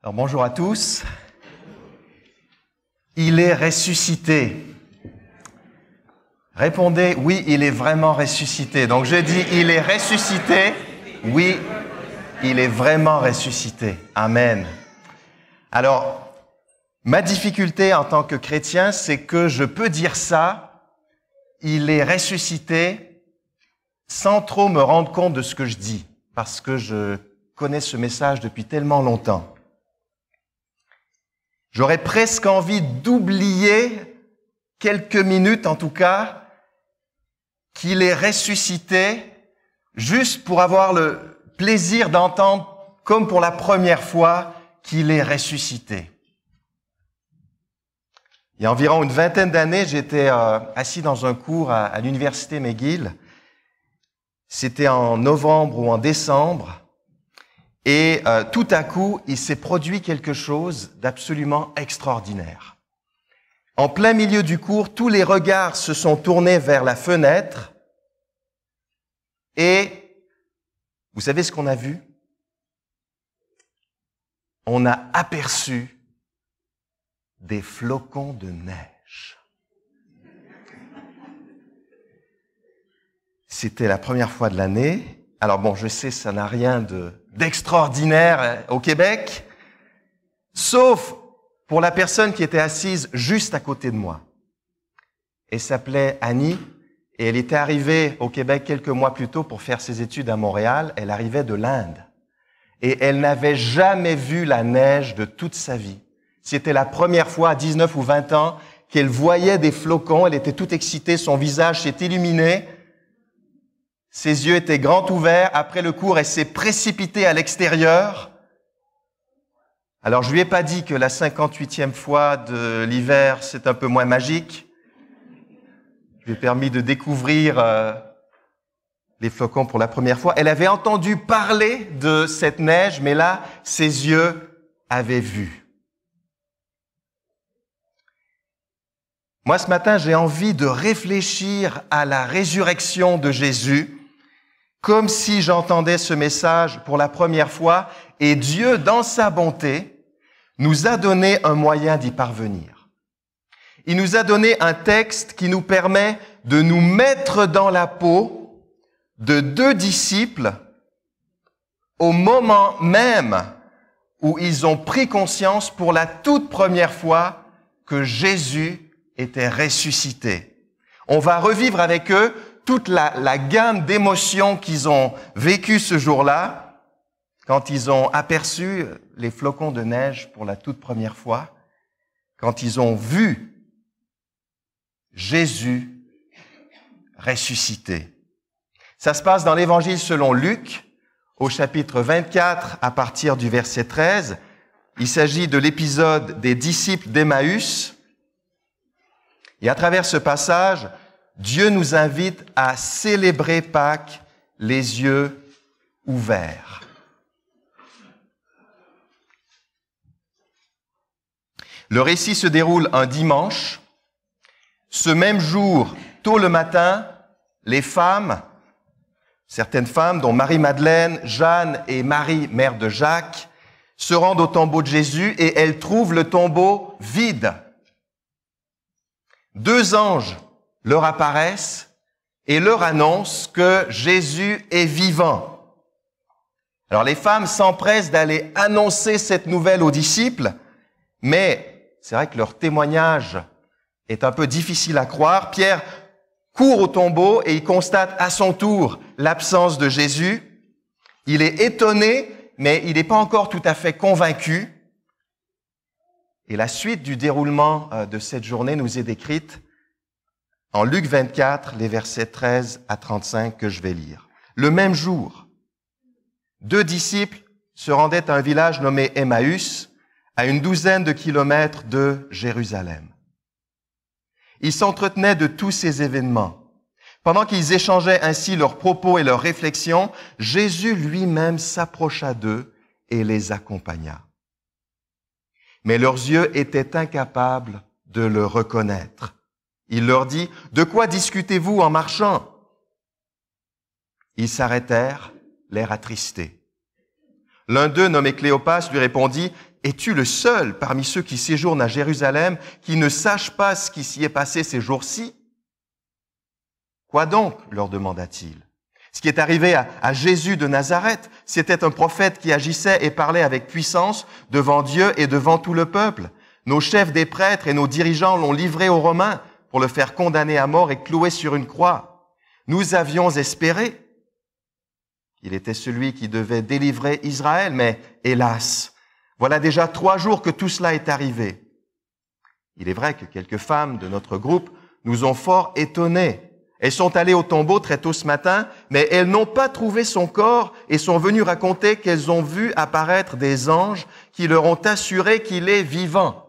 Alors bonjour à tous. Il est ressuscité. Répondez, oui, il est vraiment ressuscité. Donc je dis, il est ressuscité. Oui, il est vraiment ressuscité. Amen. Alors, ma difficulté en tant que chrétien, c'est que je peux dire ça, il est ressuscité, sans trop me rendre compte de ce que je dis, parce que je connais ce message depuis tellement longtemps. J'aurais presque envie d'oublier, quelques minutes en tout cas, qu'il est ressuscité, juste pour avoir le plaisir d'entendre, comme pour la première fois, qu'il est ressuscité. Il y a environ une vingtaine d'années, j'étais assis dans un cours à l'université McGill. C'était en novembre ou en décembre. Et tout à coup, il s'est produit quelque chose d'absolument extraordinaire. En plein milieu du cours, tous les regards se sont tournés vers la fenêtre et vous savez ce qu'on a vu? On a aperçu des flocons de neige. C'était la première fois de l'année. Alors bon, je sais, ça n'a rien d'extraordinaire au Québec, sauf pour la personne qui était assise juste à côté de moi. Elle s'appelait Annie et elle était arrivée au Québec quelques mois plus tôt pour faire ses études à Montréal. Elle arrivait de l'Inde et elle n'avait jamais vu la neige de toute sa vie. C'était la première fois à 19 ou 20 ans qu'elle voyait des flocons. Elle était toute excitée, son visage s'est illuminé. Ses yeux étaient grands ouverts. Après le cours, elle s'est précipitée à l'extérieur. Alors, je lui ai pas dit que la 58e fois de l'hiver, c'est un peu moins magique. Je lui ai permis de découvrir les flocons pour la première fois. Elle avait entendu parler de cette neige, mais là, ses yeux avaient vu. Moi, ce matin, j'ai envie de réfléchir à la résurrection de Jésus, comme si j'entendais ce message pour la première fois, et Dieu, dans sa bonté, nous a donné un moyen d'y parvenir. Il nous a donné un texte qui nous permet de nous mettre dans la peau de deux disciples au moment même où ils ont pris conscience pour la toute première fois que Jésus était ressuscité. On va revivre avec eux toute la gamme d'émotions qu'ils ont vécues ce jour-là, quand ils ont aperçu les flocons de neige pour la toute première fois, quand ils ont vu Jésus ressuscité. Ça se passe dans l'Évangile selon Luc, au chapitre 24, à partir du verset 13. Il s'agit de l'épisode des disciples d'Emmaüs. Et à travers ce passage, Dieu nous invite à célébrer Pâques les yeux ouverts. Le récit se déroule un dimanche. Ce même jour, tôt le matin, les femmes, certaines femmes, dont Marie-Madeleine, Jeanne et Marie, mère de Jacques, se rendent au tombeau de Jésus et elles trouvent le tombeau vide. Deux anges leur apparaissent et leur annoncent que Jésus est vivant. Alors les femmes s'empressent d'aller annoncer cette nouvelle aux disciples, mais c'est vrai que leur témoignage est un peu difficile à croire. Pierre court au tombeau et il constate à son tour l'absence de Jésus. Il est étonné, mais il n'est pas encore tout à fait convaincu. Et la suite du déroulement de cette journée nous est décrite en Luc 24, les versets 13 à 35 que je vais lire. Le même jour, deux disciples se rendaient à un village nommé Emmaüs, à une douzaine de kilomètres de Jérusalem. Ils s'entretenaient de tous ces événements. Pendant qu'ils échangeaient ainsi leurs propos et leurs réflexions, Jésus lui-même s'approcha d'eux et les accompagna. Mais leurs yeux étaient incapables de le reconnaître. Il leur dit, « De quoi discutez-vous en marchant ?» Ils s'arrêtèrent, l'air attristé. L'un d'eux, nommé Cléopas, lui répondit, « Es-tu le seul parmi ceux qui séjournent à Jérusalem qui ne sache pas ce qui s'y est passé ces jours-ci? Quoi donc? Leur demanda-t-il. Ce qui est arrivé à Jésus de Nazareth, c'était un prophète qui agissait et parlait avec puissance devant Dieu et devant tout le peuple. Nos chefs des prêtres et nos dirigeants l'ont livré aux Romains pour le faire condamner à mort et clouer sur une croix. Nous avions espéré qu'il était celui qui devait délivrer Israël, mais hélas, voilà déjà 3 jours que tout cela est arrivé. Il est vrai que quelques femmes de notre groupe nous ont fort étonnés. Elles sont allées au tombeau très tôt ce matin, mais elles n'ont pas trouvé son corps et sont venues raconter qu'elles ont vu apparaître des anges qui leur ont assuré qu'il est vivant.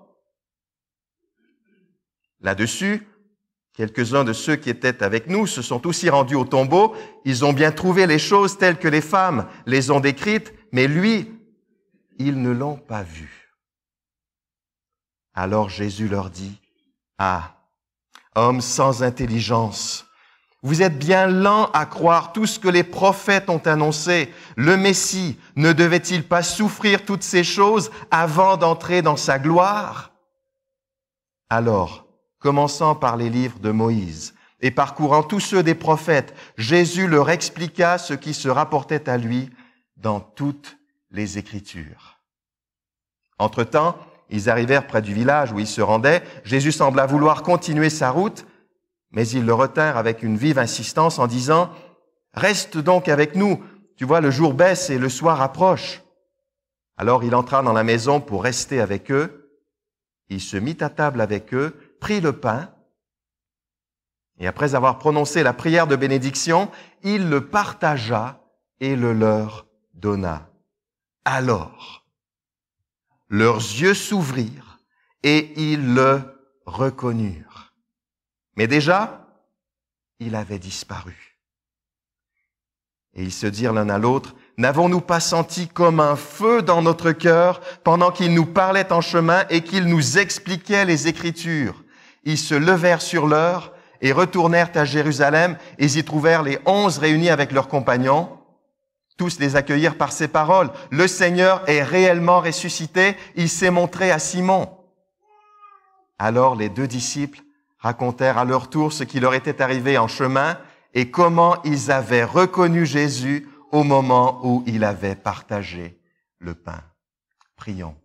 Là-dessus, quelques-uns de ceux qui étaient avec nous se sont aussi rendus au tombeau. Ils ont bien trouvé les choses telles que les femmes les ont décrites, mais lui, ils ne l'ont pas vu. Alors Jésus leur dit, « Ah, hommes sans intelligence, vous êtes bien lents à croire tout ce que les prophètes ont annoncé. Le Messie ne devait-il pas souffrir toutes ces choses avant d'entrer dans sa gloire? » Alors, commençant par les livres de Moïse et parcourant tous ceux des prophètes, Jésus leur expliqua ce qui se rapportait à lui dans toutes les Écritures. Entre-temps, ils arrivèrent près du village où ils se rendaient. Jésus sembla vouloir continuer sa route, mais ils le retinrent avec une vive insistance en disant « Reste donc avec nous, tu vois, le jour baisse et le soir approche. » Alors il entra dans la maison pour rester avec eux. Il se mit à table avec eux, prit le pain, et après avoir prononcé la prière de bénédiction, il le partagea et le leur donna. Alors, leurs yeux s'ouvrirent et ils le reconnurent. Mais déjà, il avait disparu. Et ils se dirent l'un à l'autre, « N'avons-nous pas senti comme un feu dans notre cœur pendant qu'il nous parlait en chemin et qu'il nous expliquait les Écritures ?» Ils se levèrent sur l'heure et retournèrent à Jérusalem et y trouvèrent les 11 réunis avec leurs compagnons. Tous les accueillirent par ces paroles. « Le Seigneur est réellement ressuscité, il s'est montré à Simon. » Alors les 2 disciples racontèrent à leur tour ce qui leur était arrivé en chemin et comment ils avaient reconnu Jésus au moment où il avait partagé le pain. Prions.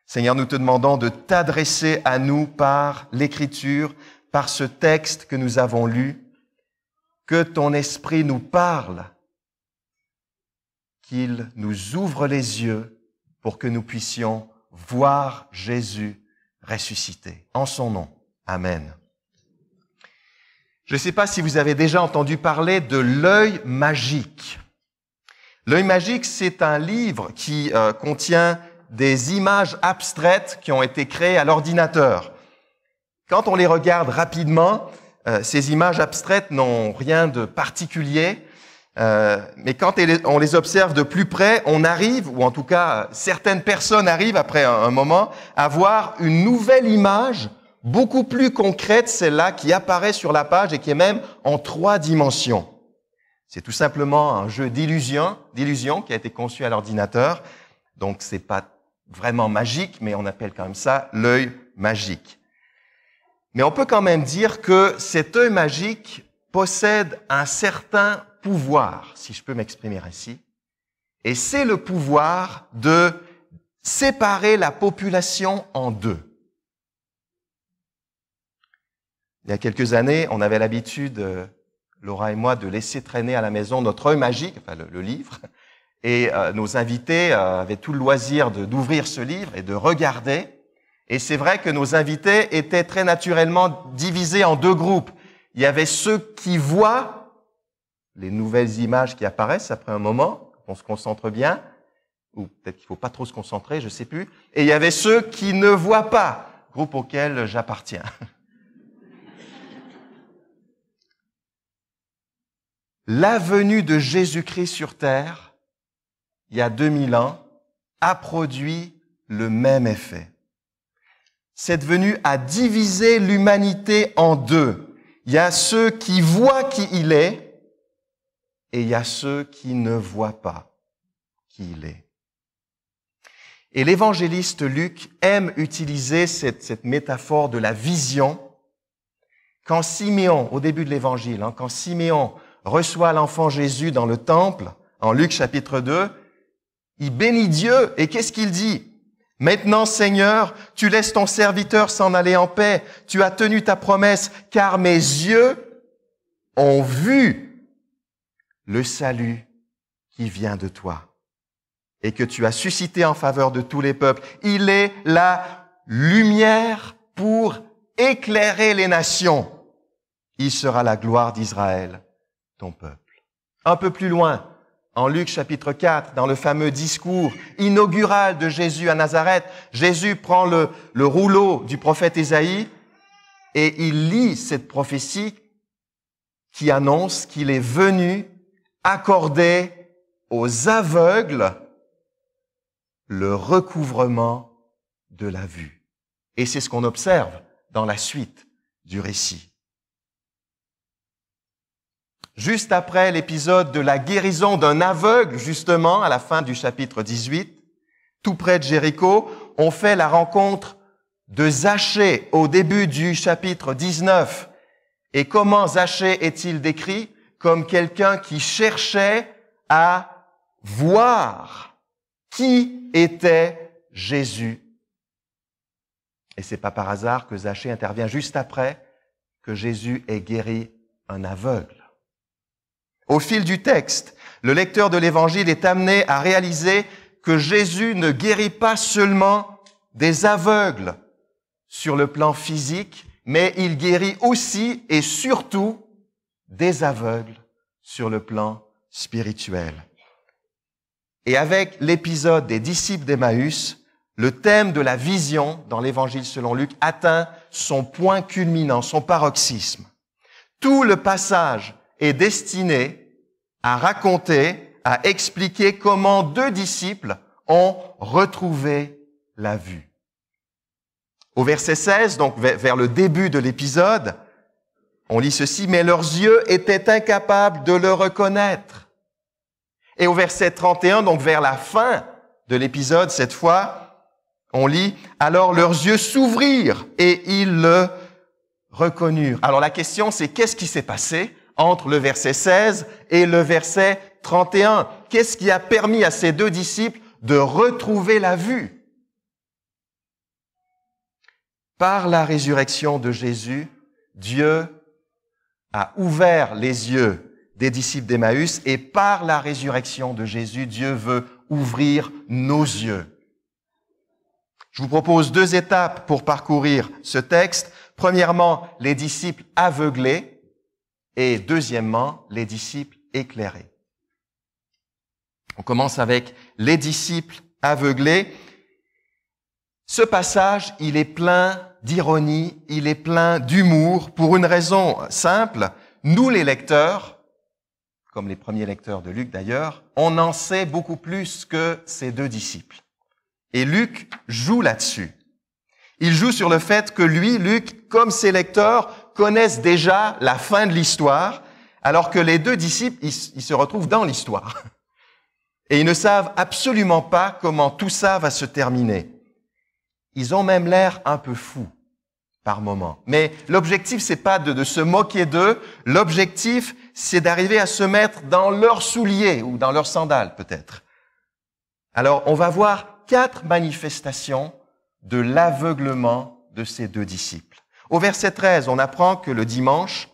Seigneur, nous te demandons de t'adresser à nous par l'Écriture, par ce texte que nous avons lu, que ton Esprit nous parle, qu'il nous ouvre les yeux pour que nous puissions voir Jésus ressuscité. En son nom. Amen. Je ne sais pas si vous avez déjà entendu parler de l'œil magique. L'œil magique, c'est un livre qui contient des images abstraites qui ont été créées à l'ordinateur. Quand on les regarde rapidement, ces images abstraites n'ont rien de particulier, mais quand on les observe de plus près, on arrive, ou en tout cas certaines personnes arrivent après un moment, à voir une nouvelle image beaucoup plus concrète, celle-là qui apparaît sur la page et qui est même en 3 dimensions. C'est tout simplement un jeu d'illusion qui a été conçu à l'ordinateur, donc c'est pas vraiment magique, mais on appelle quand même ça l'œil magique. Mais on peut quand même dire que cet œil magique possède un certain pouvoir, si je peux m'exprimer ainsi, et c'est le pouvoir de séparer la population en 2. Il y a quelques années, on avait l'habitude, Laura et moi, de laisser traîner à la maison notre œil magique, enfin le livre, et nos invités avaient tout le loisir d'ouvrir ce livre et de regarder. Et c'est vrai que nos invités étaient très naturellement divisés en 2 groupes. Il y avait ceux qui voient les nouvelles images qui apparaissent après un moment, on se concentre bien, ou peut-être qu'il ne faut pas trop se concentrer, je ne sais plus. Et il y avait ceux qui ne voient pas, groupe auquel j'appartiens. La venue de Jésus-Christ sur terre, il y a 2000 ans, a produit le même effet. Cette venue a divisé l'humanité en 2. Il y a ceux qui voient qui il est et il y a ceux qui ne voient pas qui il est. Et l'évangéliste Luc aime utiliser cette métaphore de la vision. Quand Siméon, au début de l'évangile, quand Siméon reçoit l'enfant Jésus dans le temple, en Luc chapitre 2, il bénit Dieu. Et qu'est-ce qu'il dit? Maintenant, Seigneur, tu laisses ton serviteur s'en aller en paix. Tu as tenu ta promesse, car mes yeux ont vu le salut qui vient de toi et que tu as suscité en faveur de tous les peuples. Il est la lumière pour éclairer les nations. Il sera la gloire d'Israël, ton peuple. Un peu plus loin, en Luc chapitre 4, dans le fameux discours inaugural de Jésus à Nazareth, Jésus prend le rouleau du prophète Ésaïe et il lit cette prophétie qui annonce qu'il est venu accorder aux aveugles le recouvrement de la vue. Et c'est ce qu'on observe dans la suite du récit. Juste après l'épisode de la guérison d'un aveugle, justement, à la fin du chapitre 18, tout près de Jéricho, on fait la rencontre de Zachée au début du chapitre 19. Et comment Zachée est-il décrit? Comme quelqu'un qui cherchait à voir qui était Jésus. Et c'est pas par hasard que Zachée intervient juste après que Jésus ait guéri un aveugle. Au fil du texte, le lecteur de l'Évangile est amené à réaliser que Jésus ne guérit pas seulement des aveugles sur le plan physique, mais il guérit aussi et surtout des aveugles sur le plan spirituel. Et avec l'épisode des disciples d'Emmaüs, le thème de la vision dans l'Évangile selon Luc atteint son point culminant, son paroxysme. Tout le passage est destiné à raconter, à expliquer comment deux disciples ont retrouvé la vue. Au verset 16, donc vers le début de l'épisode, on lit ceci, « Mais leurs yeux étaient incapables de le reconnaître. » Et au verset 31, donc vers la fin de l'épisode, cette fois, on lit, « Alors leurs yeux s'ouvrirent et ils le reconnurent. » Alors la question, c'est qu'est-ce qui s'est passé entre le verset 16 et le verset 31? Qu'est-ce qui a permis à ces deux disciples de retrouver la vue? Par la résurrection de Jésus, Dieu a ouvert les yeux des disciples d'Emmaüs et par la résurrection de Jésus, Dieu veut ouvrir nos yeux. Je vous propose deux étapes pour parcourir ce texte. Premièrement, les disciples aveuglés et deuxièmement, les disciples éclairés. On commence avec les disciples aveuglés. Ce passage, il est plein d'ironie, il est plein d'humour pour une raison simple. Nous, les lecteurs, comme les premiers lecteurs de Luc d'ailleurs, on en sait beaucoup plus que ces deux disciples. Et Luc joue là-dessus. Il joue sur le fait que lui, Luc, comme ses lecteurs, connaissent déjà la fin de l'histoire, alors que les deux disciples, ils se retrouvent dans l'histoire. Et ils ne savent absolument pas comment tout ça va se terminer. Ils ont même l'air un peu fous par moment. Mais l'objectif, c'est pas de se moquer d'eux. L'objectif, c'est d'arriver à se mettre dans leurs souliers ou dans leurs sandales, peut-être. Alors, on va voir 4 manifestations de l'aveuglement de ces deux disciples. Au verset 13, on apprend que le dimanche,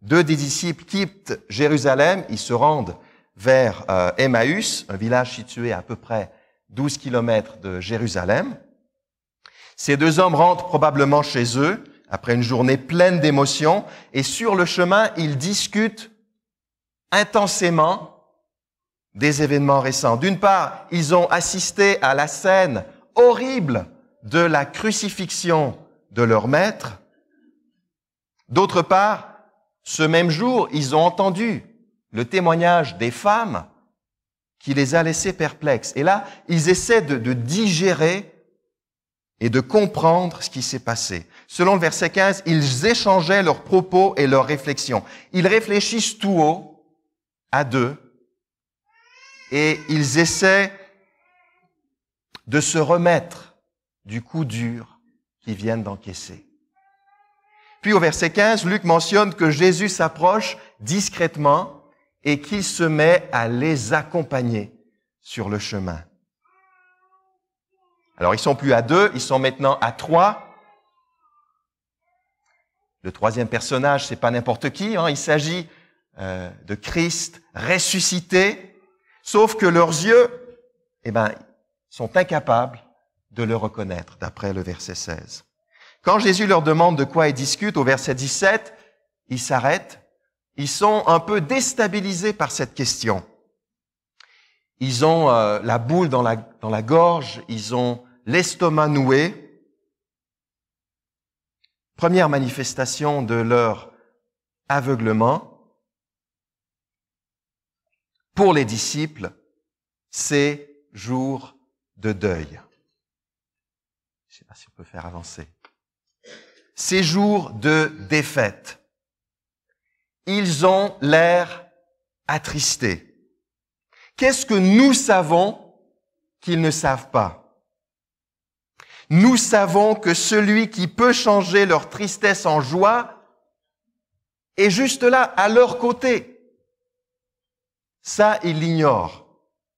2 des disciples quittent Jérusalem, ils se rendent vers Emmaüs, un village situé à peu près 12 kilomètres de Jérusalem. Ces 2 hommes rentrent probablement chez eux après une journée pleine d'émotions et sur le chemin, ils discutent intensément des événements récents. D'une part, ils ont assisté à la scène horrible de la crucifixion de leur maître. D'autre part, ce même jour, ils ont entendu le témoignage des femmes qui les a laissés perplexes. Et là, ils essaient de digérer et de comprendre ce qui s'est passé. Selon le verset 15, ils échangeaient leurs propos et leurs réflexions. Ils réfléchissent tout haut, à deux, et ils essaient de se remettre du coup dur qu'ils viennent d'encaisser. Puis au verset 15, Luc mentionne que Jésus s'approche discrètement et qu'il se met à les accompagner sur le chemin. Alors ils sont plus à 2, ils sont maintenant à 3. Le troisième personnage, c'est pas n'importe qui, il s'agit de Christ ressuscité, sauf que leurs yeux, sont incapables de le reconnaître, d'après le verset 16. Quand Jésus leur demande de quoi ils discutent, au verset 17, ils s'arrêtent. Ils sont un peu déstabilisés par cette question. Ils ont la boule dans la gorge, ils ont l'estomac noué. Première manifestation de leur aveuglement. Pour les disciples, c'est jour de deuil. Je ne sais pas si on peut faire avancer. C'est jour de défaite. Ils ont l'air attristés. Qu'est-ce que nous savons qu'ils ne savent pas? Nous savons que celui qui peut changer leur tristesse en joie est juste là, à leur côté. Ça, ils l'ignorent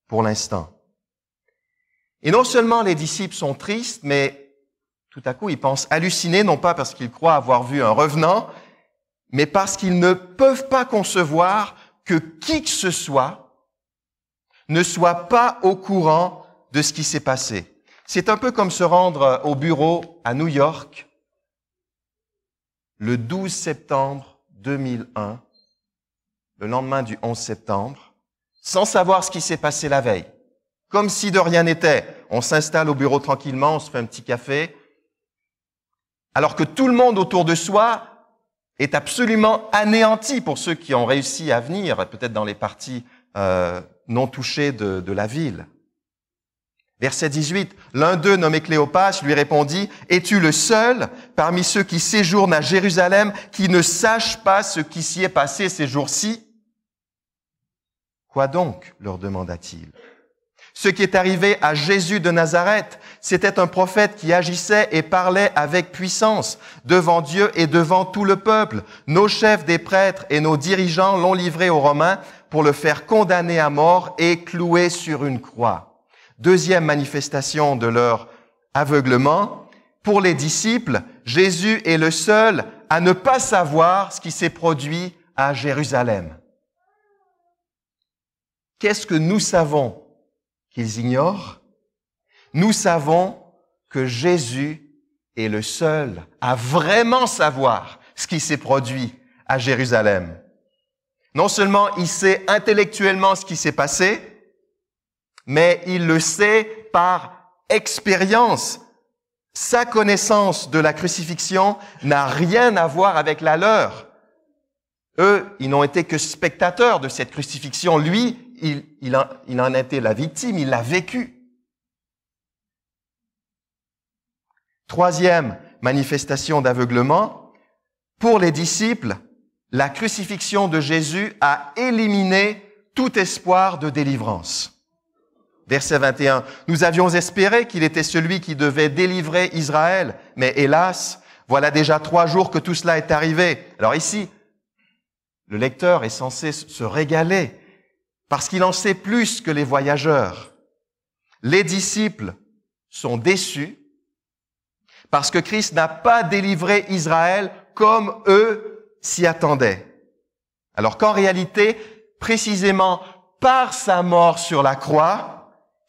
pour l'instant. Et non seulement les disciples sont tristes, mais tout à coup, ils pensent halluciner, non pas parce qu'ils croient avoir vu un revenant, mais parce qu'ils ne peuvent pas concevoir que qui que ce soit ne soit pas au courant de ce qui s'est passé. C'est un peu comme se rendre au bureau à New York le 12 septembre 2001, le lendemain du 11 septembre, sans savoir ce qui s'est passé la veille. Comme si de rien n'était. On s'installe au bureau tranquillement, on se fait un petit café, alors que tout le monde autour de soi est absolument anéanti pour ceux qui ont réussi à venir, peut-être dans les parties non touchées de la ville. Verset 18, l'un d'eux, nommé Cléopas, lui répondit, « Es-tu le seul parmi ceux qui séjournent à Jérusalem qui ne sachent pas ce qui s'y est passé ces jours-ci » Quoi donc leur demanda-t-il. Ce qui est arrivé à Jésus de Nazareth, c'était un prophète qui agissait et parlait avec puissance devant Dieu et devant tout le peuple. Nos chefs des prêtres et nos dirigeants l'ont livré aux Romains pour le faire condamner à mort et clouer sur une croix. Deuxième manifestation de leur aveuglement. Pour les disciples, Jésus est le seul à ne pas savoir ce qui s'est produit à Jérusalem. Qu'est-ce que nous savons qu'ils ignorent? Nous savons que Jésus est le seul à vraiment savoir ce qui s'est produit à Jérusalem. Non seulement il sait intellectuellement ce qui s'est passé, mais il le sait par expérience. Sa connaissance de la crucifixion n'a rien à voir avec la leur. Eux, ils n'ont été que spectateurs de cette crucifixion. Lui, il en a été la victime, il l'a vécu. Troisième manifestation d'aveuglement, pour les disciples, la crucifixion de Jésus a éliminé tout espoir de délivrance. Verset 21, « Nous avions espéré qu'il était celui qui devait délivrer Israël, mais hélas, voilà déjà 3 jours que tout cela est arrivé. » Alors ici, le lecteur est censé se régaler parce qu'il en sait plus que les voyageurs. Les disciples sont déçus parce que Christ n'a pas délivré Israël comme eux s'y attendaient. Alors qu'en réalité, précisément par sa mort sur la croix,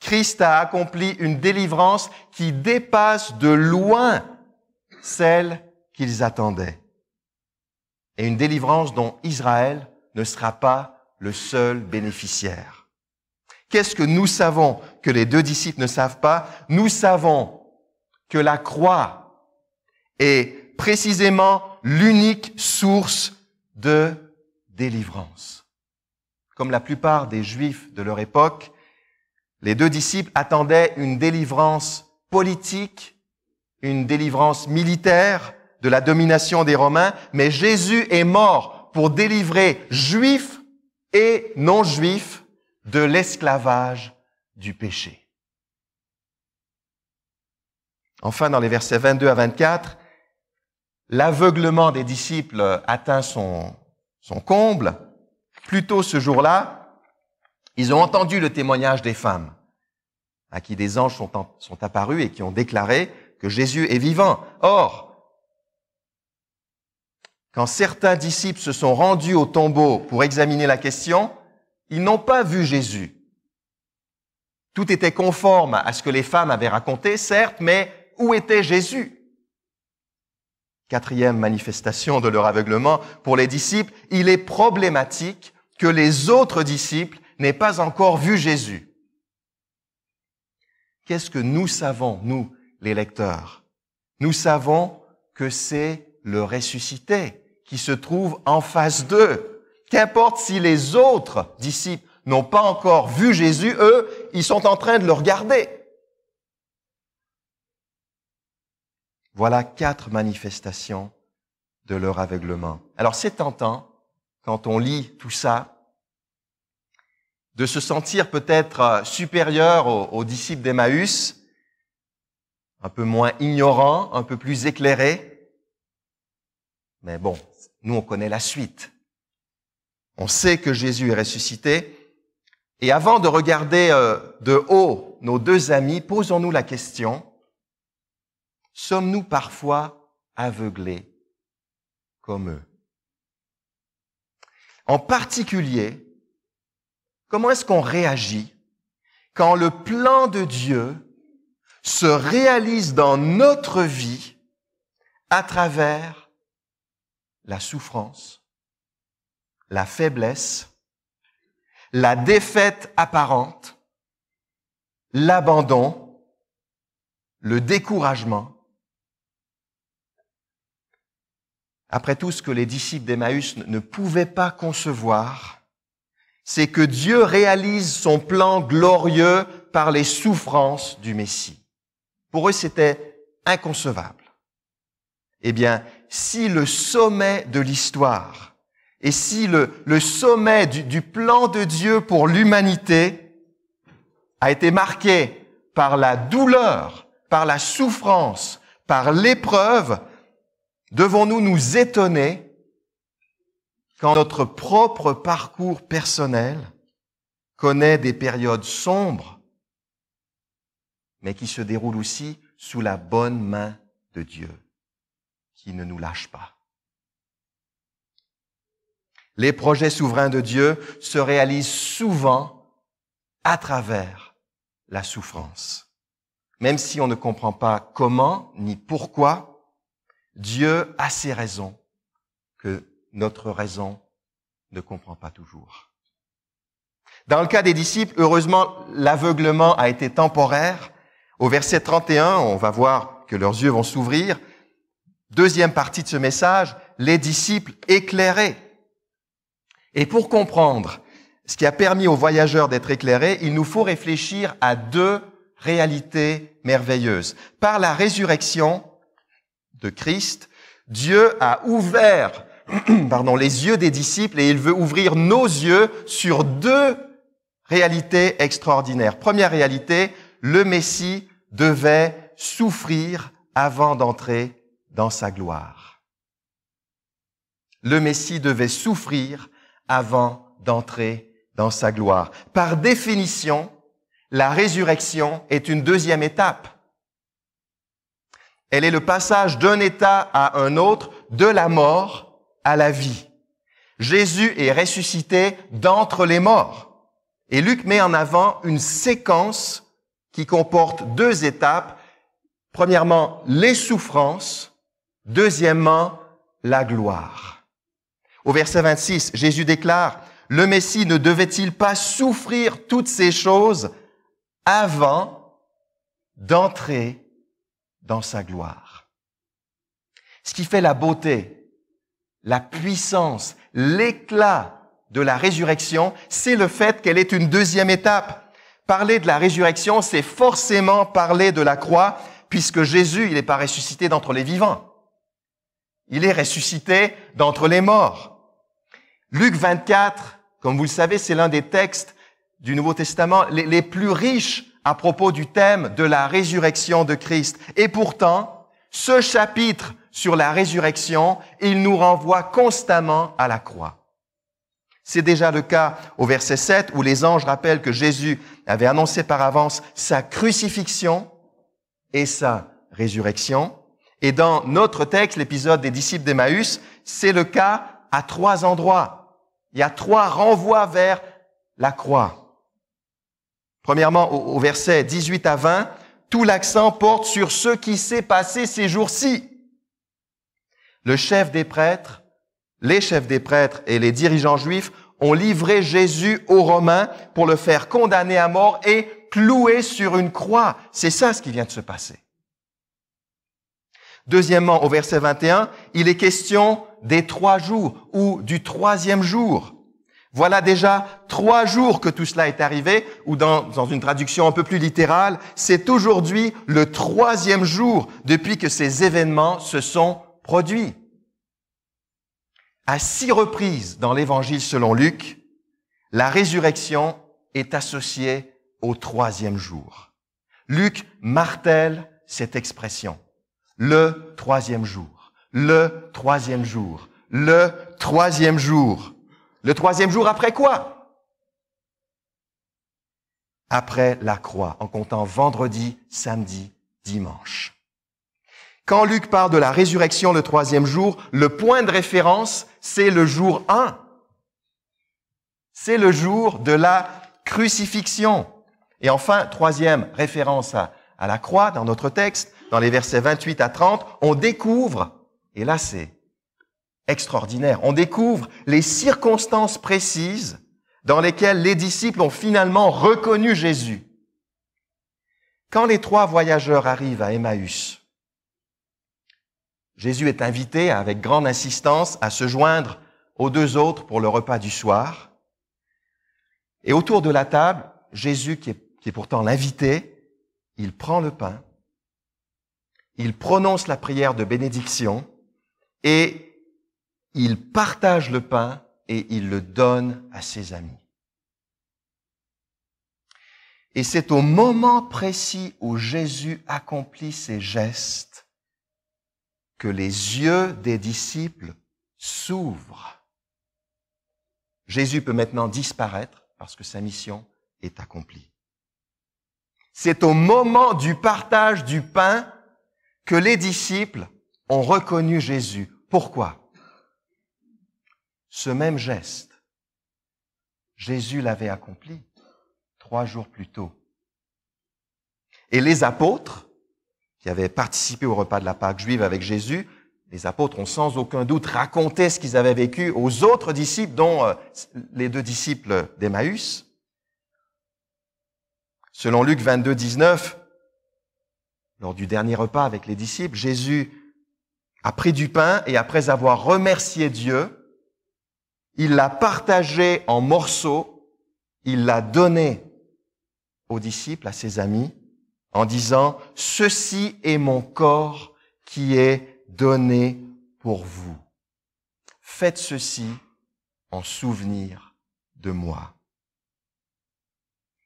Christ a accompli une délivrance qui dépasse de loin celle qu'ils attendaient. Et une délivrance dont Israël ne sera pas le seul bénéficiaire. Qu'est-ce que nous savons que les 2 disciples ne savent pas? Nous savons que la croix est précisément l'unique source de délivrance. Comme la plupart des Juifs de leur époque, les 2 disciples attendaient une délivrance politique, une délivrance militaire de la domination des Romains, mais Jésus est mort pour délivrer Juifs et non-Juifs de l'esclavage du péché. Enfin, dans les versets 22 à 24, l'aveuglement des disciples atteint son comble. Plus tôt ce jour-là, ils ont entendu le témoignage des femmes à qui des anges sont apparus et qui ont déclaré que Jésus est vivant. Or, quand certains disciples se sont rendus au tombeau pour examiner la question, ils n'ont pas vu Jésus. Tout était conforme à ce que les femmes avaient raconté, certes, mais où était Jésus? Quatrième manifestation de leur aveuglement, pour les disciples, il est problématique que les autres disciples n'aient pas encore vu Jésus. Qu'est-ce que nous savons, nous, les lecteurs? Nous savons que c'est le ressuscité qui se trouve en face d'eux. Qu'importe si les autres disciples n'ont pas encore vu Jésus, eux, ils sont en train de le regarder. Voilà 4 manifestations de leur aveuglement. Alors c'est tentant, quand on lit tout ça, de se sentir peut-être supérieur aux disciples d'Emmaüs, un peu moins ignorant, un peu plus éclairé. Mais bon, nous on connaît la suite. On sait que Jésus est ressuscité. Et avant de regarder de haut nos 2 amis, posons-nous la question, sommes-nous parfois aveuglés comme eux? En particulier, comment est-ce qu'on réagit quand le plan de Dieu se réalise dans notre vie à travers la souffrance, la faiblesse, la défaite apparente, l'abandon, le découragement? Après tout, ce que les disciples d'Emmaüs ne pouvaient pas concevoir, c'est que Dieu réalise son plan glorieux par les souffrances du Messie. Pour eux, c'était inconcevable. Eh bien, si le sommet de l'histoire et si le sommet du plan de Dieu pour l'humanité a été marqué par la douleur, par la souffrance, par l'épreuve, devons-nous nous étonner quand notre propre parcours personnel connaît des périodes sombres, mais qui se déroulent aussi sous la bonne main de Dieu, qui ne nous lâche pas? Les projets souverains de Dieu se réalisent souvent à travers la souffrance. Même si on ne comprend pas comment ni pourquoi, Dieu a ses raisons que notre raison ne comprend pas toujours. Dans le cas des disciples, heureusement, l'aveuglement a été temporaire. Au verset 31, on va voir que leurs yeux vont s'ouvrir. Deuxième partie de ce message, les disciples éclairés. Et pour comprendre ce qui a permis aux voyageurs d'être éclairés, il nous faut réfléchir à 2 réalités merveilleuses. Par la résurrection de Christ, Dieu a ouvert les yeux des disciples et il veut ouvrir nos yeux sur 2 réalités extraordinaires. Première réalité, le Messie devait souffrir avant d'entrer dans sa gloire. Le Messie devait souffrir avant d'entrer dans sa gloire. Par définition, la résurrection est une 2e étape. Elle est le passage d'un état à un autre, de la mort à la vie. Jésus est ressuscité d'entre les morts. Et Luc met en avant une séquence qui comporte 2 étapes. Premièrement, les souffrances. Deuxièmement, la gloire. Au verset 26, Jésus déclare, « Le Messie ne devait-il pas souffrir toutes ces choses avant d'entrer dans sa gloire ?» Ce qui fait la beauté, la puissance, l'éclat de la résurrection, c'est le fait qu'elle est une 2e étape. Parler de la résurrection, c'est forcément parler de la croix, puisque Jésus, il n'est pas ressuscité d'entre les vivants. Il est ressuscité d'entre les morts. Luc 24, comme vous le savez, c'est l'un des textes du Nouveau Testament les plus riches à propos du thème de la résurrection de Christ. Et pourtant, ce chapitre sur la résurrection, il nous renvoie constamment à la croix. C'est déjà le cas au verset 7 où les anges rappellent que Jésus avait annoncé par avance sa crucifixion et sa résurrection. Et dans notre texte, l'épisode des disciples d'Emmaüs, c'est le cas à 3 endroits. Il y a 3 renvois vers la croix. Premièrement, au verset 18 à 20, tout l'accent porte sur ce qui s'est passé ces jours-ci. Les chefs des prêtres et les dirigeants juifs ont livré Jésus aux Romains pour le faire condamner à mort et clouer sur une croix. C'est ça ce qui vient de se passer. Deuxièmement, au verset 21, il est question des 3 jours ou du 3e jour. Voilà déjà 3 jours que tout cela est arrivé, ou dans une traduction un peu plus littérale, c'est aujourd'hui le 3e jour depuis que ces événements se sont produits. À 6 reprises dans l'Évangile selon Luc, la résurrection est associée au 3e jour. Luc martèle cette expression. Le 3e jour. Le 3e jour. Le 3e jour. Le 3e jour après quoi? Après la croix, en comptant vendredi, samedi, dimanche. Quand Luc parle de la résurrection le 3e jour, le point de référence, c'est le jour 1. C'est le jour de la crucifixion. Et enfin, 3e référence à la croix dans notre texte, dans les versets 28 à 30, on découvre, et là c'est extraordinaire, on découvre les circonstances précises dans lesquelles les disciples ont finalement reconnu Jésus. Quand les 3 voyageurs arrivent à Emmaüs, Jésus est invité avec grande insistance à se joindre aux 2 autres pour le repas du soir. Et autour de la table, Jésus, qui est pourtant l'invité, il prend le pain, il prononce la prière de bénédiction et il partage le pain et il le donne à ses amis. Et c'est au moment précis où Jésus accomplit ces gestes que les yeux des disciples s'ouvrent. Jésus peut maintenant disparaître parce que sa mission est accomplie. C'est au moment du partage du pain que les disciples ont reconnu Jésus. Pourquoi? Ce même geste, Jésus l'avait accompli 3 jours plus tôt. Et les apôtres, qui avaient participé au repas de la Pâque juive avec Jésus, les apôtres ont sans aucun doute raconté ce qu'ils avaient vécu aux autres disciples, dont les 2 disciples d'Emmaüs. Selon Luc 22, 19, lors du dernier repas avec les disciples, Jésus a pris du pain et après avoir remercié Dieu, il l'a partagé en morceaux, il l'a donné aux disciples, à ses amis, en disant « Ceci est mon corps qui est donné pour vous. Faites ceci en souvenir de moi. »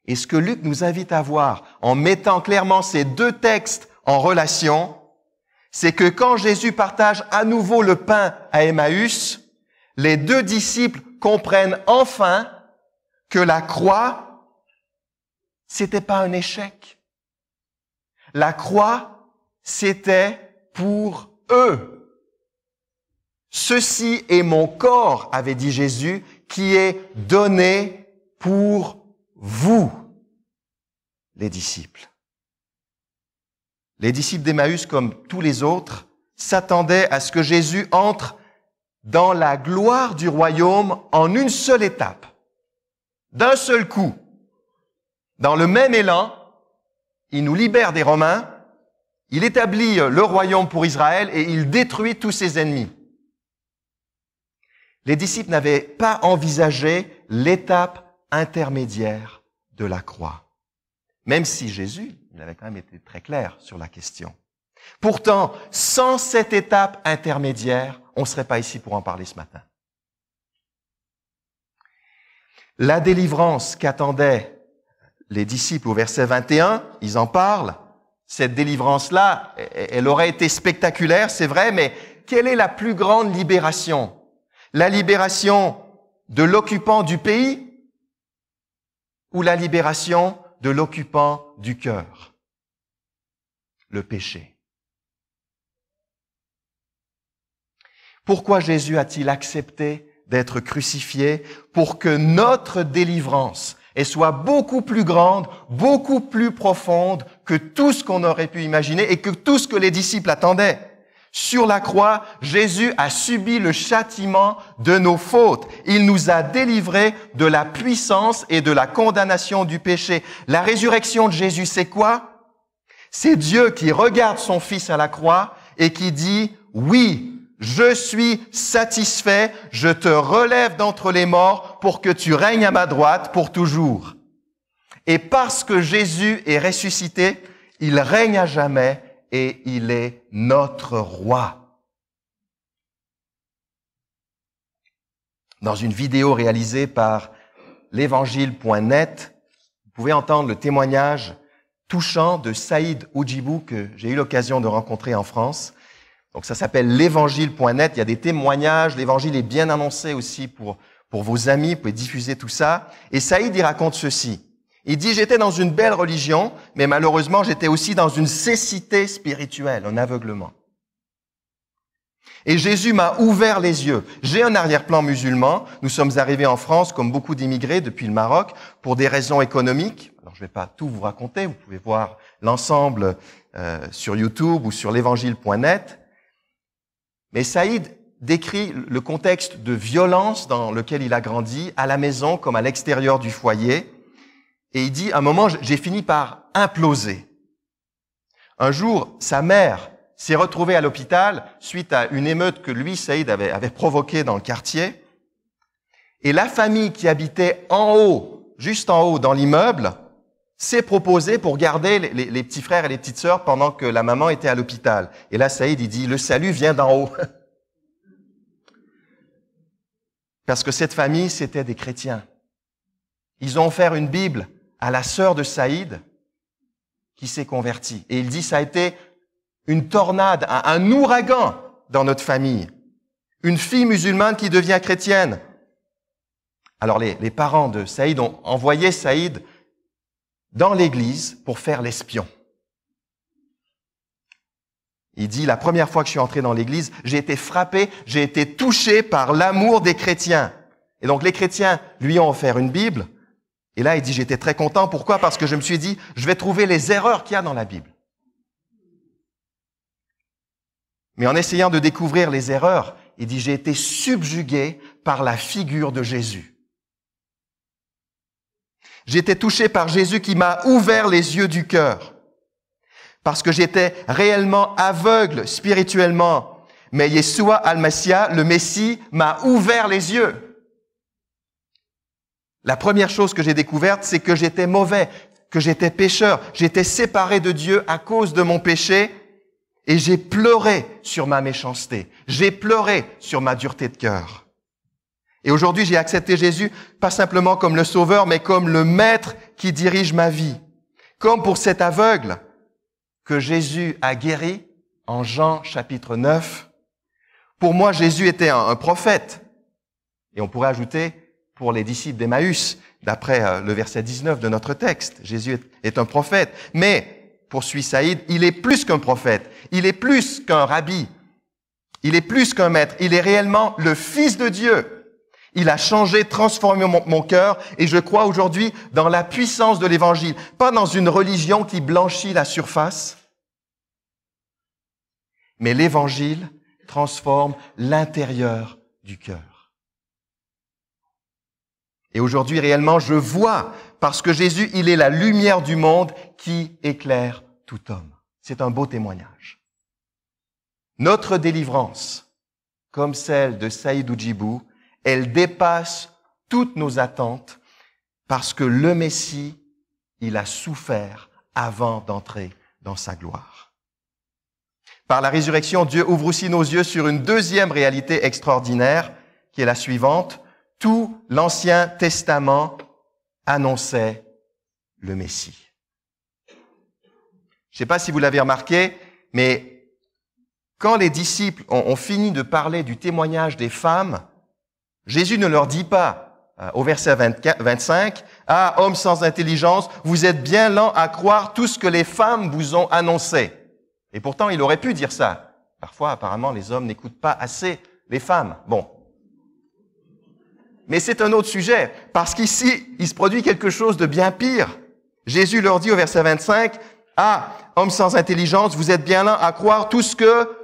Et ce que Luc nous invite à voir en mettant clairement ces 2 textes en relation, c'est que quand Jésus partage à nouveau le pain à Emmaüs, les 2 disciples comprennent enfin que la croix, c'était pas un échec. La croix, c'était pour eux. Ceci est mon corps, avait dit Jésus, qui est donné pour vous, les disciples. Les disciples d'Emmaüs, comme tous les autres, s'attendaient à ce que Jésus entre dans la gloire du royaume en une seule étape, d'un seul coup. Dans le même élan, il nous libère des Romains, il établit le royaume pour Israël et il détruit tous ses ennemis. Les disciples n'avaient pas envisagé l'étape intermédiaire de la croix, même si Jésus, il avait quand même été très clair sur la question. Pourtant, sans cette étape intermédiaire, on ne serait pas ici pour en parler ce matin. La délivrance qu'attendaient les disciples au verset 21, ils en parlent. Cette délivrance-là, elle aurait été spectaculaire, c'est vrai, mais quelle est la plus grande libération? La libération de l'occupant du pays ou la libération de l'occupant du cœur? Le péché. Pourquoi Jésus a-t-il accepté d'être crucifié? Pour que notre délivrance soit beaucoup plus grande, beaucoup plus profonde que tout ce qu'on aurait pu imaginer et que tout ce que les disciples attendaient. Sur la croix, Jésus a subi le châtiment de nos fautes. Il nous a délivrés de la puissance et de la condamnation du péché. La résurrection de Jésus, c'est quoi? C'est Dieu qui regarde son Fils à la croix et qui dit « Oui, je suis satisfait, je te relève d'entre les morts pour que tu règnes à ma droite pour toujours. » Et parce que Jésus est ressuscité, il règne à jamais et il est notre roi. Dans une vidéo réalisée par l'évangile.net, vous pouvez entendre le témoignage touchant de Saïd Oudjibou que j'ai eu l'occasion de rencontrer en France. Donc ça s'appelle l'évangile.net, il y a des témoignages, l'évangile est bien annoncé aussi pour vos amis, vous pouvez diffuser tout ça. Et Saïd, il raconte ceci. Il dit, j'étais dans une belle religion, mais malheureusement, j'étais aussi dans une cécité spirituelle, un aveuglement. Et Jésus m'a ouvert les yeux. J'ai un arrière-plan musulman. Nous sommes arrivés en France, comme beaucoup d'immigrés, depuis le Maroc, pour des raisons économiques. Alors, je ne vais pas tout vous raconter. Vous pouvez voir l'ensemble sur YouTube ou sur l'évangile.net. Mais Saïd décrit le contexte de violence dans lequel il a grandi, à la maison comme à l'extérieur du foyer. Et il dit, à un moment, j'ai fini par imploser. Un jour, sa mère s'est retrouvée à l'hôpital suite à une émeute que lui, Saïd, avait provoquée dans le quartier. Et la famille qui habitait en haut, juste en haut, dans l'immeuble, s'est proposée pour garder les petits frères et les petites sœurs pendant que la maman était à l'hôpital. Et là, Saïd, il dit, le salut vient d'en haut. Parce que cette famille, c'était des chrétiens. Ils ont offert une Bible à la sœur de Saïd qui s'est convertie. Et il dit, ça a été une tornade, un ouragan dans notre famille. Une fille musulmane qui devient chrétienne. Alors les parents de Saïd ont envoyé Saïd dans l'église pour faire l'espion. Il dit, la première fois que je suis entré dans l'église, j'ai été frappé, j'ai été touché par l'amour des chrétiens. Et donc les chrétiens lui ont offert une Bible. Et là, il dit, j'étais très content. Pourquoi? Parce que je me suis dit, je vais trouver les erreurs qu'il y a dans la Bible. Mais en essayant de découvrir les erreurs, il dit, j'ai été subjugué par la figure de Jésus. J'ai été touché par Jésus qui m'a ouvert les yeux du cœur. Parce que j'étais réellement aveugle spirituellement. Mais Yeshua al-Massia, le Messie, m'a ouvert les yeux. La première chose que j'ai découverte, c'est que j'étais mauvais, que j'étais pécheur. J'étais séparé de Dieu à cause de mon péché et j'ai pleuré sur ma méchanceté. J'ai pleuré sur ma dureté de cœur. Et aujourd'hui, j'ai accepté Jésus, pas simplement comme le Sauveur, mais comme le Maître qui dirige ma vie. Comme pour cet aveugle que Jésus a guéri en Jean chapitre 9. Pour moi, Jésus était un prophète. Et on pourrait ajouter pour les disciples d'Emmaüs, d'après le verset 19 de notre texte. Jésus est un prophète. Mais, poursuit Saïd, il est plus qu'un prophète. Il est plus qu'un rabbi. Il est plus qu'un maître. Il est réellement le Fils de Dieu. Il a changé, transformé mon cœur et je crois aujourd'hui dans la puissance de l'Évangile. Pas dans une religion qui blanchit la surface, mais l'Évangile transforme l'intérieur du cœur. Et aujourd'hui, réellement, je vois, parce que Jésus, il est la lumière du monde qui éclaire tout homme. C'est un beau témoignage. Notre délivrance, comme celle de Saïd Oudjibou, elle dépasse toutes nos attentes parce que le Messie, il a souffert avant d'entrer dans sa gloire. Par la résurrection, Dieu ouvre aussi nos yeux sur une deuxième réalité extraordinaire qui est la suivante. Tout l'Ancien Testament annonçait le Messie. Je ne sais pas si vous l'avez remarqué, mais quand les disciples ont fini de parler du témoignage des femmes, Jésus ne leur dit pas, au verset 25, « Ah, hommes sans intelligence, vous êtes bien lents à croire tout ce que les femmes vous ont annoncé. » Et pourtant, il aurait pu dire ça. Parfois, apparemment, les hommes n'écoutent pas assez les femmes. Bon. Mais c'est un autre sujet, parce qu'ici, il se produit quelque chose de bien pire. Jésus leur dit au verset 25, « Ah, hommes sans intelligence, vous êtes bien lents à croire tout ce que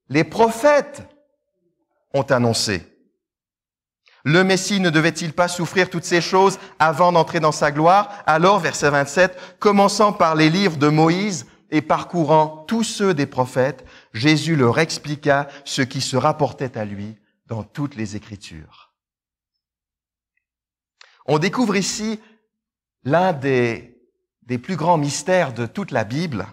les prophètes ont annoncé. Le Messie ne devait-il pas souffrir toutes ces choses avant d'entrer dans sa gloire? Alors, verset 27, commençant par les livres de Moïse et parcourant tous ceux des prophètes, Jésus leur expliqua ce qui se rapportait à lui dans toutes les Écritures. » On découvre ici l'un des plus grands mystères de toute la Bible.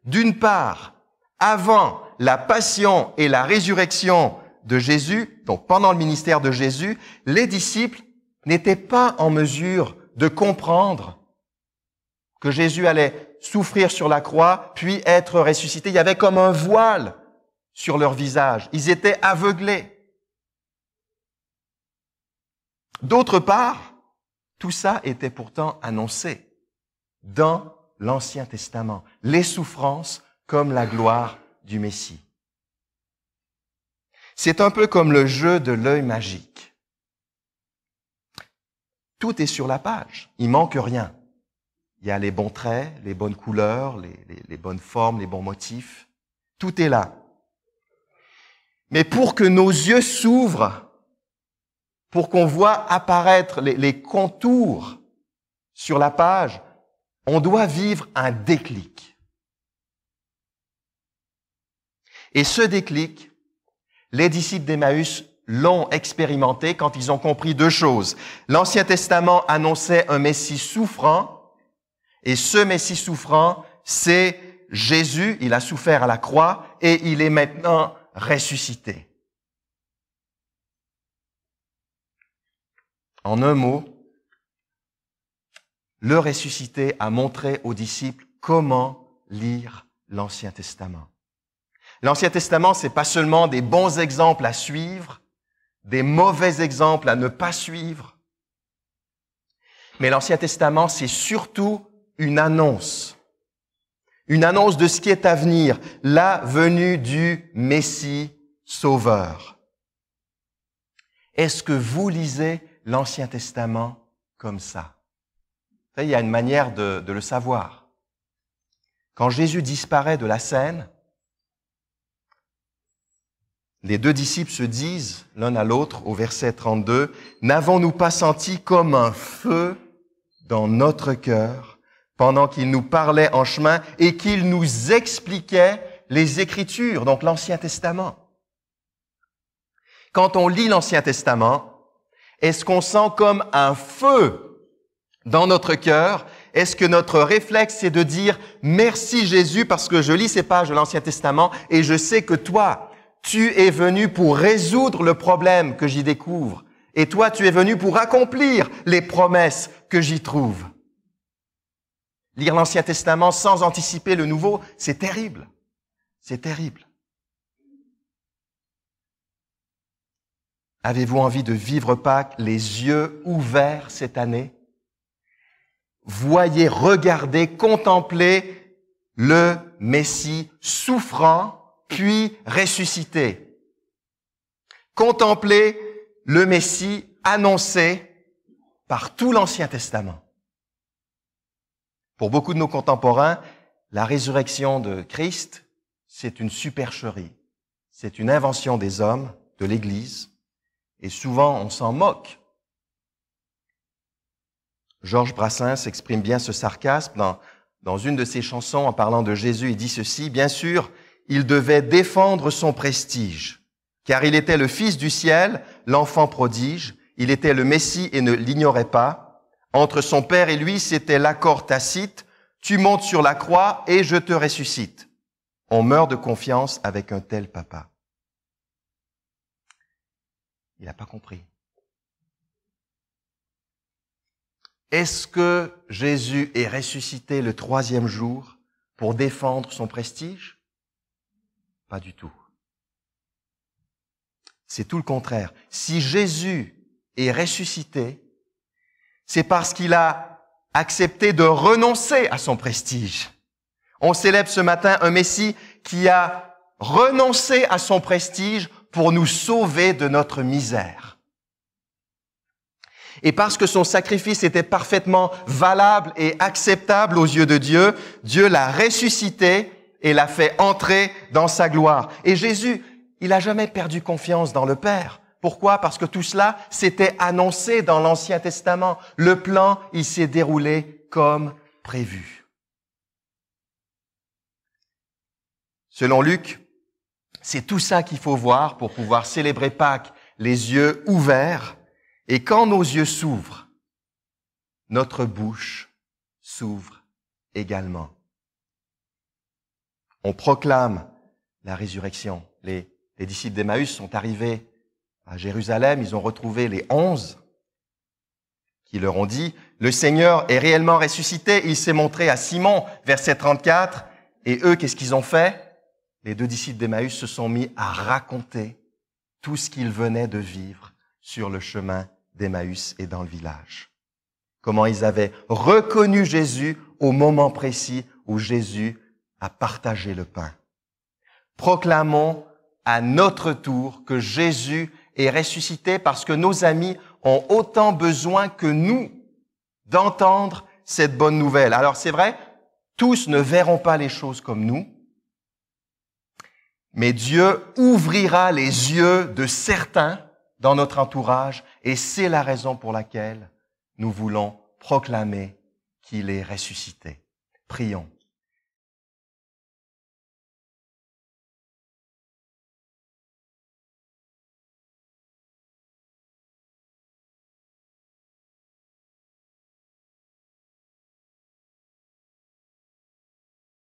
D'une part, avant la passion et la résurrection de Jésus, donc pendant le ministère de Jésus, les disciples n'étaient pas en mesure de comprendre que Jésus allait souffrir sur la croix, puis être ressuscité. Il y avait comme un voile sur leur visage. Ils étaient aveuglés. D'autre part, tout ça était pourtant annoncé dans l'Ancien Testament. Les souffrances comme la gloire du Messie. C'est un peu comme le jeu de l'œil magique. Tout est sur la page. Il manque rien. Il y a les bons traits, les bonnes couleurs, les bonnes formes, les bons motifs. Tout est là. Mais pour que nos yeux s'ouvrent, pour qu'on voit apparaître les contours sur la page, on doit vivre un déclic. Et ce déclic, les disciples d'Emmaüs l'ont expérimenté quand ils ont compris deux choses. L'Ancien Testament annonçait un Messie souffrant, et ce Messie souffrant, c'est Jésus. Il a souffert à la croix et il est maintenant ressuscité. En un mot, le ressuscité a montré aux disciples comment lire l'Ancien Testament. L'Ancien Testament, c'est pas seulement des bons exemples à suivre, des mauvais exemples à ne pas suivre, mais l'Ancien Testament, c'est surtout une annonce de ce qui est à venir, la venue du Messie Sauveur. Est-ce que vous lisez l'Ancien Testament comme ça? Il y a une manière de le savoir. Quand Jésus disparaît de la scène, les deux disciples se disent l'un à l'autre au verset 32, « N'avons-nous pas senti comme un feu dans notre cœur pendant qu'il nous parlait en chemin et qu'il nous expliquait les Écritures, donc l'Ancien Testament. » Quand on lit l'Ancien Testament, est-ce qu'on sent comme un feu dans notre cœur? Est-ce que notre réflexe, c'est de dire « Merci Jésus parce que je lis ces pages de l'Ancien Testament et je sais que toi, tu es venu pour résoudre le problème que j'y découvre et toi, tu es venu pour accomplir les promesses que j'y trouve. » Lire l'Ancien Testament sans anticiper le Nouveau, c'est terrible. C'est terrible. Avez-vous envie de vivre Pâques les yeux ouverts cette année? Voyez, regardez, contemplez le Messie souffrant, puis ressuscité. Contemplez le Messie annoncé par tout l'Ancien Testament. Pour beaucoup de nos contemporains, la résurrection de Christ, c'est une supercherie. C'est une invention des hommes, de l'Église, et souvent on s'en moque. Georges Brassens exprime bien ce sarcasme dans une de ses chansons en parlant de Jésus. Il dit ceci, « Bien sûr, il devait défendre son prestige, car il était le Fils du ciel, l'enfant prodige, il était le Messie et ne l'ignorait pas. Entre son Père et lui, c'était l'accord tacite, tu montes sur la croix et je te ressuscite. On meurt de confiance avec un tel papa. » Il n'a pas compris. Est-ce que Jésus est ressuscité le 3e jour pour défendre son prestige? Pas du tout. C'est tout le contraire. Si Jésus est ressuscité, c'est parce qu'il a accepté de renoncer à son prestige. On célèbre ce matin un Messie qui a renoncé à son prestige pour nous sauver de notre misère. Et parce que son sacrifice était parfaitement valable et acceptable aux yeux de Dieu, Dieu l'a ressuscité et l'a fait entrer dans sa gloire. Et Jésus, il n'a jamais perdu confiance dans le Père. Pourquoi? Parce que tout cela s'était annoncé dans l'Ancien Testament. Le plan, il s'est déroulé comme prévu. Selon Luc, c'est tout ça qu'il faut voir pour pouvoir célébrer Pâques, les yeux ouverts. Et quand nos yeux s'ouvrent, notre bouche s'ouvre également. On proclame la résurrection. Les disciples d'Emmaüs sont arrivés à Jérusalem, ils ont retrouvé les 11 qui leur ont dit « Le Seigneur est réellement ressuscité, il s'est montré à Simon, verset 34. » Et eux, qu'est-ce qu'ils ont fait? Les 2 disciples d'Emmaüs se sont mis à raconter tout ce qu'ils venaient de vivre sur le chemin d'Emmaüs et dans le village. Comment ils avaient reconnu Jésus au moment précis où Jésus a partagé le pain. Proclamons à notre tour que Jésus est ressuscité parce que nos amis ont autant besoin que nous d'entendre cette bonne nouvelle. Alors c'est vrai, tous ne verront pas les choses comme nous, mais Dieu ouvrira les yeux de certains dans notre entourage et c'est la raison pour laquelle nous voulons proclamer qu'il est ressuscité. Prions.